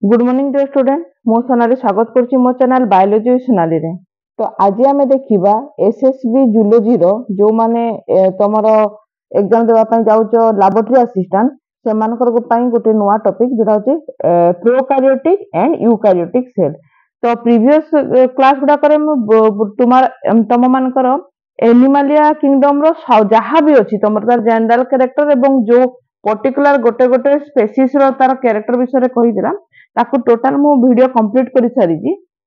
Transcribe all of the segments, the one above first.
Good morning dear student मो सोनाली स्वागत करछि मो चैनल बायोलॉजी विथ सोनाली रे। तो आज आमे देखिबा एसएसबी जूलॉजी रो जो माने तमरो एग्जाम देबा पय जाउछो लैबोरेटरी असिस्टेंट से मानकर को पय गोटे नुवा टॉपिक जोटा होछि प्रोकैरियोटिक एंड यूकैरियोटिक सेल। तो प्रीवियस क्लास गुडा करे तुमार तम मानकर एनिमलिया किंगडम रो जहा भी अछि तमर तार जनरल कैरेक्टर एवं जो पर्टिकुलर गोटे गोटे स्पेसीज रो तार कैरेक्टर विषय रे कहि दिला ताकू टोटल मु वीडियो कंप्लीट कर सारी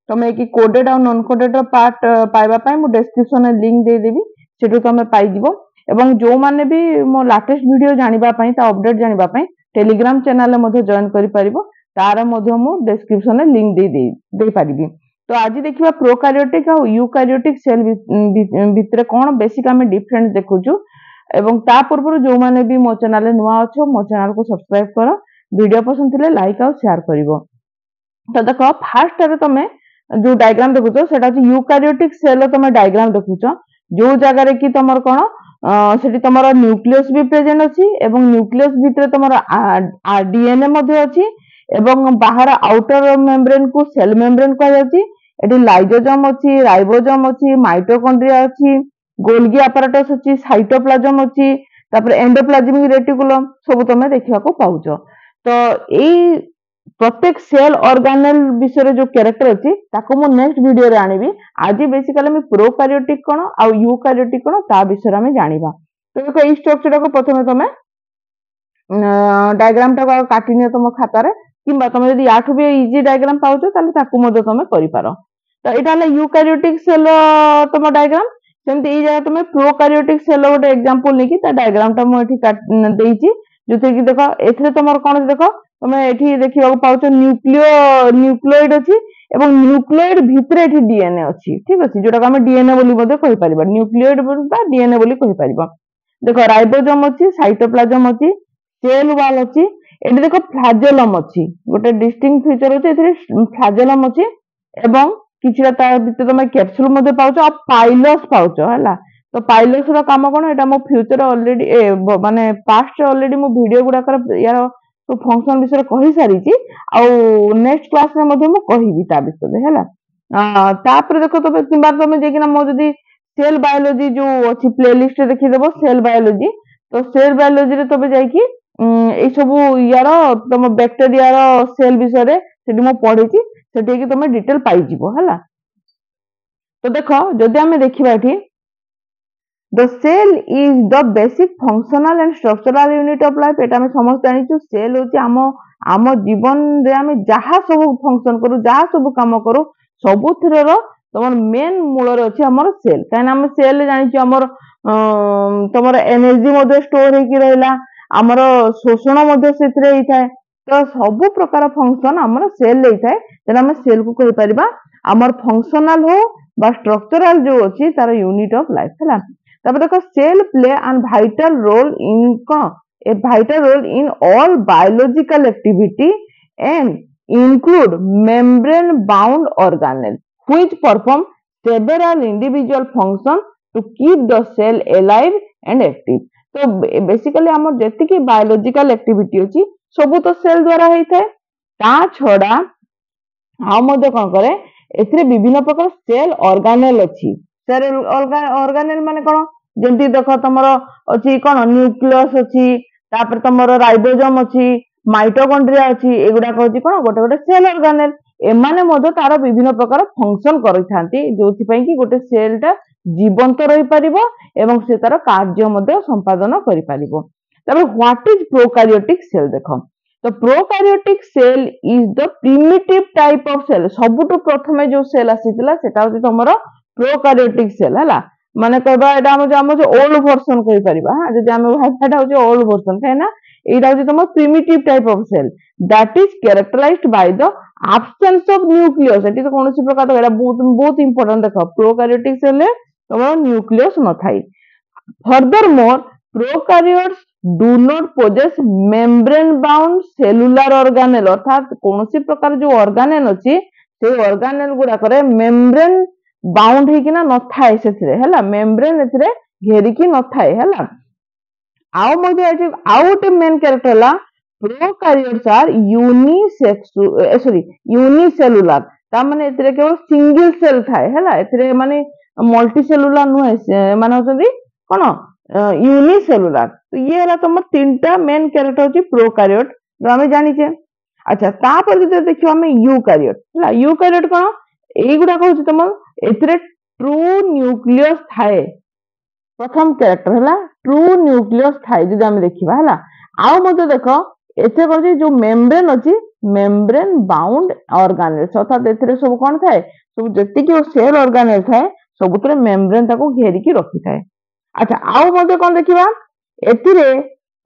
तुम कि कोडेड और नॉन कोडेड पार्ट पाइबा मु डिस्क्रिप्शन में लिंक दे देबी सेटू तुम पाइजिवो एवं जो माने भी मो लेटेस्ट वीडियो जानिबा पई ता अपडेट जानिबा पई टेलीग्राम चैनल मध्ये जॉइन करि परिबो तार मध्ये मु डिस्क्रिप्शन में लिंक दे पारिबी। तो आज देखिबा प्रोकैरियोटिक और यूकैरियोटिक सेल भितरे कोन बेसिक हम डिफरेंस देखुछु एवं ता पूर्व जो माने भी मो चैनल नुआ अछो मो चैनल को सब्सक्राइब करो वीडियो पसंद थिले लाइक और शेयर करिवो। तो देखो फास्ट रे तमे जो डायग्राम देखुछो सेटा अछि यूकैरियोटिक सेल तमे डायग्राम देखुछो जो जगह रे कि तमर कोन सेठी तमर न्यूक्लियस भी प्रेजेंट अछि एवं न्यूक्लियस भितरे तमर डीएनए मध्ये अछि एवं बाहर आउटर मेम्ब्रेन को सेल मेम्ब्रेन कहै अछि। एठी लाइसोसोम अछि राइबोसोम अछि माइटोकॉन्ड्रिया अछि गोल्गी apparatus अछि साइटोप्लाज्म अछि तापर एंडोप्लाज्मिक रेटिकुलम सब तमे देखिबा को पाउछो। तो एई प्रत्येक सेल ऑर्गेनेल विषय जो कैरेक्टर अछि ताको मो नेक्स्ट वीडियो रे आनिबी। आज बेसिकली मैं प्रोकैरियोटिक कोन आ यूकैरियोटिक कोन ता विषय रे जानिबा। तो देखो ई स्ट्रक्चर को प्रथमे तमे डायग्राम टा को काटि नियो तम खाता रे किबा तमे यदि याठु भी इजी डायग्राम पाउछो ताले ताको मदे तमे करि पारो। तो एटा ले यूकैरियोटिक सेल तम डायग्राम सेमति ई जगह तमे प्रोकैरियोटिक सेल गोटे एग्जांपल लेकी ता डायग्राम टा मो एठी देइची जोते कि देखो एथरे तमर कोन देखो तमे एठी देखिबा पाउछो न्यूक्लियोइड अछि एवं न्यूक्लियोइड भितरे एठी डीएनए अछि ठीक अछि जोटा हम डीएनए बोली मध्ये कहि परिबा न्यूक्लियोइड बा डीएनए बोली कहि परिबा। देखो राइबोसोम अछि साइटोप्लाज्म अछि सेल वॉल अछि एठी देखो फ्लैजेलम अछि गोटे डिस्टिंक्ट फीचर अछि एथरे फ्लैजेलम अछि एवं किछिटा ता भितर तमे कैप्सूल मध्ये पाउछो आ पाइलस पाउछो हला। तो पाइलस रो काम कोन एटा मो फ्यूचर ऑलरेडी माने पास्ट ऑलरेडी मो वीडियो गुडा कर यार तो फंक्शन विषय कहि सारी छी आ नेक्स्ट क्लास रे मध्ये मो कहिबी ता विषय हला। तापर देखो तबे किबा तमे जे कि मो जदी सेल बायोलॉजी जो अछि प्लेलिस्ट रे देखि देबो सेल बायोलॉजी तो सेल बायोलॉजी रे तबे जाई कि ए सब यार तम बैक्टीरिया रो सेल विषय रे सेठी मो पढिची सेठी कि तमे डिटेल पाई जिवो हला। तो देखो जदी हमें देखिबा एठी The cell is the basic functional and structural unit of life एटा हम समस्त जानिछु सेल होची आम जीवन रे हम जहा सब फंक्शन करू जहा सब काम करू सबुथिरे रो तमर मेन मूल रे अछि हमर सेल काना हम सेल जानिछु हमर तमर एनर्जी मध्ये स्टोर हे कि रहला हमर शोषण मध्ये सेथरे हि थाए तो सब प्रकार फंक्शन हमर सेल ले थाए तेना हम सेल को कहि परिबा हमर फंक्शनल हो बा स्ट्रक्चरल जो अछि तार यूनिट ऑफ लाइफ हला। तब देखो cell play an vital role in a vital role in all biological activity and include membrane bound organelle which perform several individual functions to keep the cell alive and active। तो basically हमर जति कि biological activity अछि सब तो cell द्वारा हेइ थाए ता छोड़ा आ मधे कोन करे एथरे विभिन्न प्रकार सेल ऑर्गेनेल अछि सेल ऑर्गेनेल माने कोन जेंति देखो तमरो अछि कोन न्यूक्लियस अछि तापर तमरो राइबोसोम अछि माइटोकॉन्ड्रिया अछि एगुडा कहछि कोन गोटे गोटे सेल ऑर्गेनेल एमाने मधे तार विभिन्न प्रकार फंक्शन करिथांती जोथि पई कि गोटे सेल टा जीवंत रहि परिबो एवं से तार कार्य मधे संपादन करि परिबो। तबे व्हाट इज प्रोकैरियोटिक सेल देखो तो prokaryotic cell is the primitive type of cell सबुटो प्रथमे जो सेल आसीतला सेटा होछि तमरो प्रोकैरियोटिक सेल हला माने कहबा एटा हम जो ओल्ड वर्जन कहि परिबा हां जदि हम एटा होछि ओल्ड वर्जन है ना एटा होछि तमरो primitive type of cell that is characterised by the absence of nucleus एटी तो कोनोसी प्रकार तो एटा बहुत इंपोर्टेंट देखो प्रोकैरियोटिक सेल तमरो न्यूक्लियस न थाई। Furthermore prokaryotes do not possess membrane bound cellular organelle अर्थात कोनोसी प्रकार जो ऑर्गेनेल अछि से ऑर्गेनेल गुडा करे मेम्ब्रेन बाउंड हे कि ना न थाए सेथरे हला मेम्ब्रेन एथरे घेरी कि न थाए हला। आउ मजे आउ गोटे मेन कैरेक्टर हला प्रोकार्योट्स आर यूनिसेलुलर ता माने एथिरे केवल सिंगल सेल थाए हैला एथिरे माने मल्टी सेलुलर नुहे माने होचंदी कोन यूनिसेलुलर। तो ये हला तुम तीनटा मेन कैरेक्टर होची प्रोकार्योट जो हमें जानिचे। अच्छा तापर जदि देखियो हमें यूकार्योट हैला यूकार्योट कोन एई गुडा कहूची तुम एथिरे ट्रू न्यूक्लियस थाए प्रथम कैरेक्टर हैला ट्रू न्यूक्लियस थाए जदि हम देखिबा हैला आउ मते देखो एथे कहूची जो मेम्ब्रेन अछि मेम्ब्रेन बाउंड ऑर्गेनेल्स अर्थात एथिरे सब कोन थाए सब जति कि सेल ऑर्गेनेल थाए सबुतरे मेम्ब्रेन ताको घेरी की रखि थाए। अच्छा आउ मते कोन देखिबा एथिरे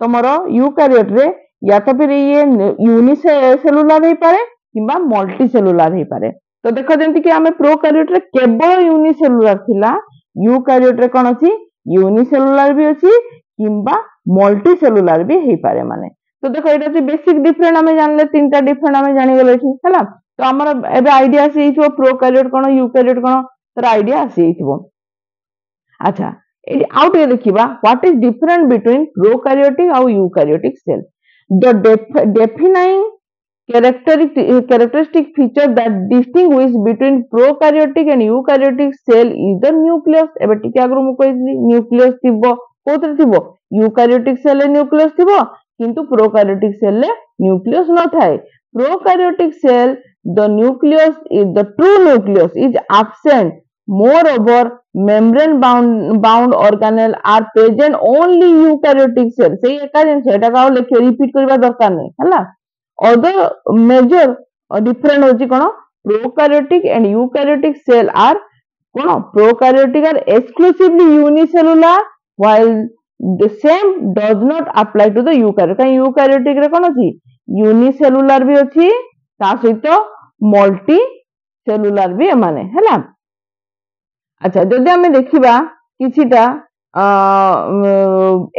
तमरो यूकार्योट रे या तो फिर ये यूनिसेलुलर ही पारे किंबा मल्टी सेलुलर ही पारे। तो देखो जेंति कि हमें प्रोकार्योट रे केवल यूनिसेलुलर थिला यूकार्योट रे कोन अछि यूनिसेलुलर भी अछि किंबा मल्टी सेलुलर भी ही पारे माने। तो देखो एटा जे बेसिक डिफरेंट हमें जानले तीनटा डिफरेंट हमें जानि गेले छी हैला। तो हमर एबे आईडिया आसी हिथो प्रोकार्योट कोन यूकार्योट कोन तर आईडिया आसी हिथो। अच्छा एटी आउट ए देखिबा what is different between prokaryotic और eukaryotic cell. The defining characteristic feature that distinguish between prokaryotic and eukaryotic cell is the nucleus। एबे टिके आगरु मु कहिली न्यूक्लियस थिबो कोतरे थिबो यूकार्योटिक सेल रे न्यूक्लियस थिबो किंतु प्रोकार्योटिक सेल रे न्यूक्लियस न थाए। Prokaryotic cell the nucleus is the true nucleus is absent। Moreover, membrane bound organelle are present only eukaryotic cell। सेही एका जिंस एटा का लेखे रिपीट करबा दरकार नै हला। अदर मेजर डिफरेंट होची कोन प्रोकार्योटिक एंड यूकार्योटिक सेल आर कोन prokaryotic are exclusively unicellular while the same does not apply to the eukaryotic। का यूकार्योटिक रे कोन अछि यूनिसेलुलर भी अछि ता सहित मल्टी सेलुलर भी माने हला। अच्छा जदि हमें देखिबा किछिटा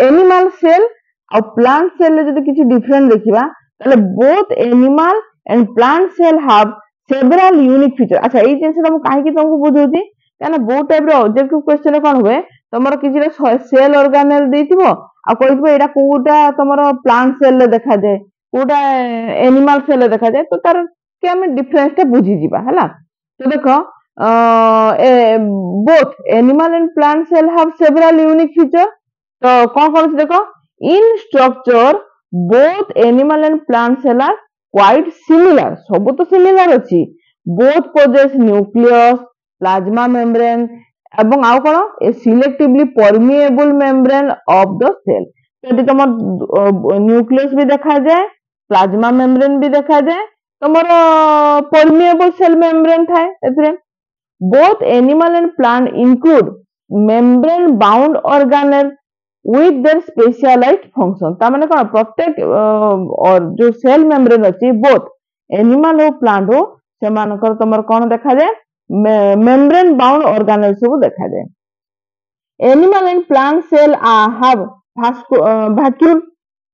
एनिमल सेल और प्लांट सेल रे जदि किछि डिफरेंट देखिबा ताले both animal and plant cell have several unique feature. अच्छा एई जिंस हम काहे कि तुमको बुझौची काना बहुत टाइप रे ऑब्जेक्टिव क्वेश्चन कोन होवे तमरो किछि सेल ऑर्गेनेल देथिबो आ कहिबो एटा कोटा तमरो प्लांट सेल रे देखा जाय कोटा एनिमल सेल रे देखा जाय तो तार के हमें डिफरेंस टा बुझी जिबा हला। तो देखो both animal and plant cell have several unique feature। तो कौन देखो in structure both animal and plant cell are quite similar। सब तो similar अछि both possess nucleus plasma membrane एवं आउ कोन ए selectively permeable membrane of the cell। यदि तुम न्यूक्लियस भी देखा जाए प्लाज्मा मेम्ब्रेन भी देखा जाए तुमर परमिएबल सेल मेम्ब्रेन थाए एथरे। Both animal and plant include membrane bound organelle with their specialized function। ता माने कोन प्रत्येक और जो सेल मेम्ब्रेन अछि बोथ एनिमल हो प्लांट हो से मानकर तमर कोन देखा जाय मेम्ब्रेन बाउंड ऑर्गेनेल सब देखा जाय। Animal and plant cell have vacuole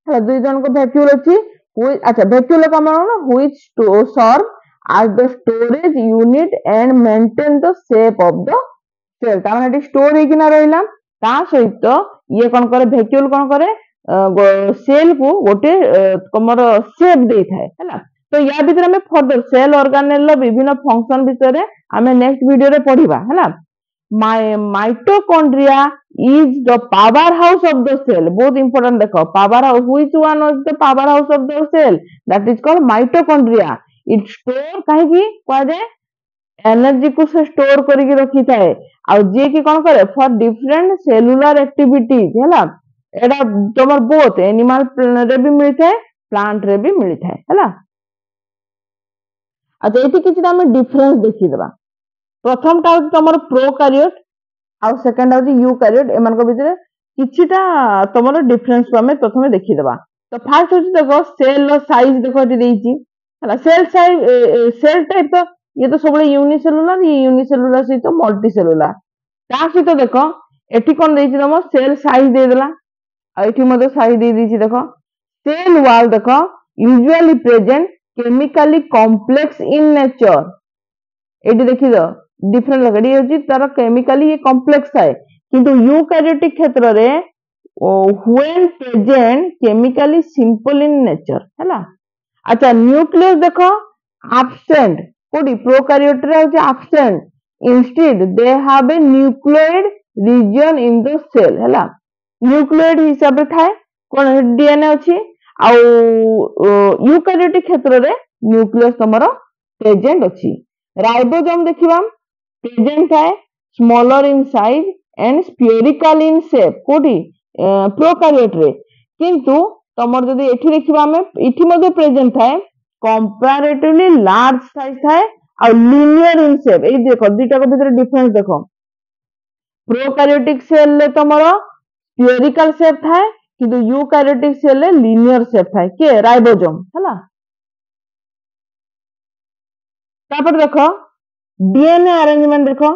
दुई जन को vacuole अछि अच्छा vacuole का मानो which serve as the storage unit and maintain the shape of the cell। ता माने स्टोर हे किना रहिला ता सहित ये कोन करे vacuole कोन करे सेल को गोटे तमर शेप दे थाए हैला। तो या भीतर हमें फर्दर सेल ऑर्गेनेल लो विभिन्न फंक्शन भीतर हमें नेक्स्ट वीडियो रे पढिबा हैला। Mitochondria is the powerhouse of the cell। बहुत important देखो power house which one is the powerhouse of the cell that is called mitochondria। it store काहे की कह जाए एनर्जी को से स्टोर करके रखी थाए और जे की कोन करे फॉर डिफरेंट सेलुलर एक्टिविटीज हैला। एडा तमर बोथ एनिमल रे भी मिलथाए प्लांट रे भी मिलथाए हैला। अच्छा एठी किछि हम डिफरेंस देखि देबा प्रथम टा तमर प्रोकार्योट और सेकंड होची यूकार्योट एमान को भीतर किछिटा तमर डिफरेंस को हमें प्रथमे देखि देबा। तो फर्स्ट होची देखो सेल रो साइज देखो एठी देइची हैला सेल साइज सेल टाइप तो ये तो सब यूनिसेलुलर ये यूनिसेलुलर से तो मल्टी सेलुलर ता से तो देखो एठी कोन देइची तम सेल साइज दे देला आ एठी मते साइज दे दीची देखो सेल वॉल देखो usually present chemically complex in nature. एठी देखि दो डिफरेंट लगड़ी होची तार केमिकली ये कॉम्प्लेक्स है किंतु यूकार्योटिक क्षेत्र रे when present chemically simple in nature हैला। अच्छा न्यूक्लियस देखो absent कोडी प्रोकैरियोट रे होचे absent, instead they have a nucleoid region in the cell हैला। न्यूक्लियोइड हिसाब रे थाए कोन डीएनए अछि आ यूकैरियोटिक क्षेत्र रे न्यूक्लियस तमरो प्रेजेंट अछि। राइबोसोम देखिबा प्रेजेंट थाए smaller in size and spherical in shape कोडी प्रोकैरियोट रे, किंतु तमर जदी एठी देखिबा हमें इठी मध्ये प्रेजेंट थाए कंपैरेटिवली लार्ज साइज थाए और लिनियर इन शेप। ए देखो दुटा को भीतर डिफरेंस देखो, प्रोकैरियोटिक सेल ले तमरो स्फेरिकल शेप थाए किंतु यूकैरियोटिक सेल ले लिनियर शेप थाए के राइबोसोम हैला। तापर देखो डीएनए अरेंजमेंट देखो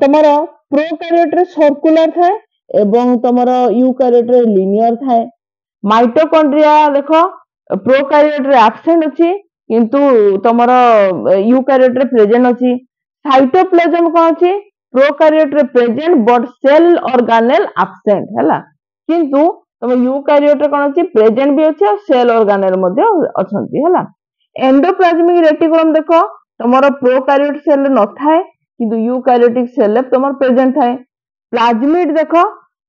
तमरो प्रोकैरियोट रे सर्कुलर थाए एवं तमरो यूकैरियोट रे लिनियर थाए। माइटोकॉन्ड्रिया देखो प्रोकैरियोट रे एब्सेंट अछि किंतु तमरो यूकैरियोट रे प्रेजेंट अछि। साइटोप्लाज्म कोन अछि प्रोकैरियोट रे present but cell organelle absent हैला, किंतु तम यूकैरियोट रे कोन अछि प्रेजेंट भी अछि और सेल ऑर्गेनेल मध्ये अछंती हैला। एंडोप्लाज्मिक रेटिकुलम देखो तमरो प्रोकैरियोट सेल न थाए किंतु यूकैरियोटिक सेल ले तमर प्रेजेंट थाए। प्लाज्मिड देखो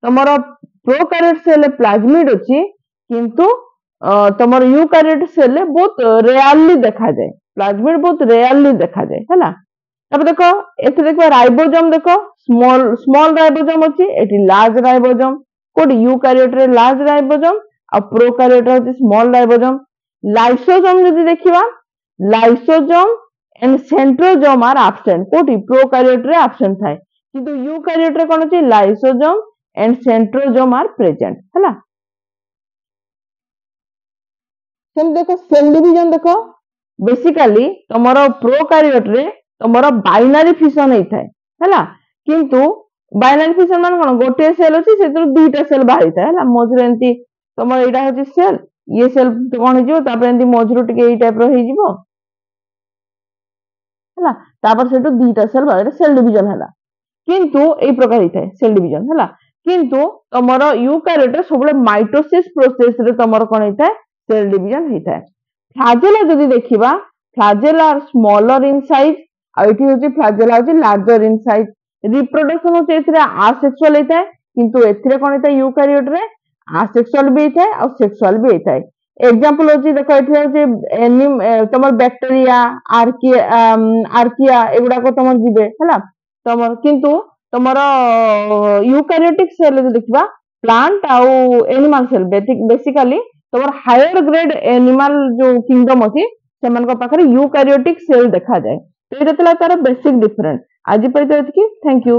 तमरो प्रोकैरियोट सेल ले प्लाज्मिड अछि किंतु तमर यूकैरियोटिक सेल ले बहुत रेयरली देखा जाए, प्लाज्मिड बहुत रेयरली देखा जाए हैला। तब देखो एथे देखो राइबोसोम देखो स्मॉल राइबोसोम अछि एठी लार्ज राइबोसोम कोड यूकैरियोट रे लार्ज राइबोसोम और प्रोकैरियोट रे अछि स्मॉल राइबोसोम। लाइसोसोम जदि देखिबा lysosome and centrosome are absent कोडी प्रोकैरियोट रे एब्सेंट थाए किंतु यूकैरियोट रे कोन अछि lysosome and centrosome are present हैला। सेम देखो सेल डिवीजन देखो बेसिकली तमरो प्रोकैरियोट रे तमरो बाइनरी फिशन हेइ थाए हैला, किंतु बाइनरी फिशन मान कोन गोटे सेल अछि सेतु दुईटा सेल बाहरी थाए हैला। मझरे एंती तमरो एटा होछि सेल ये सेल कोन हे जिवो तापर एंती मझरो टिके एई टाइप रो हेइ जिवो हैला, तापर सेटु दुईटा सेल बाहरी सेल डिवीजन हैला। किंतु एई प्रकार हेइ थाए सेल डिवीजन हैला, किंतु तमरो यूकैरियोट रे सबले माइटोसिस प्रोसेस रे तमरो कोन हेइ थाए सेल डिवीजन हेइ थाए। फ्लैजेला जदि देखिबा flagella are smaller in size आ एठी होछि फ्लैजेला होछि लार्जर इन साइज। रिप्रोडक्शन होछि एथिरे आसेक्सुअल हेइ थाए किंतु एथिरे कोन हेइ थाए यूकैरियोट रे आसेक्सुअल भी हेइ थाए और सेक्सुअल भी हेइ थाए। एग्जांपल होछि देखो एठी होछि तमर बैक्टीरिया आर्किया एगुडा को तमर जिबे हैला तमर, किंतु तमर यूकैरियोटिक सेल जदि देखिबा प्लांट आउ एनिमल सेल बेसिकली तमर हायर ग्रेड एनिमल जो किंगडम अछि सेमान को पाखरे यूकैरियोटिक सेल देखा जाए। तो एटा तला तार बेसिक डिफरेंस। आज पय तो एतकी, थैंक यू।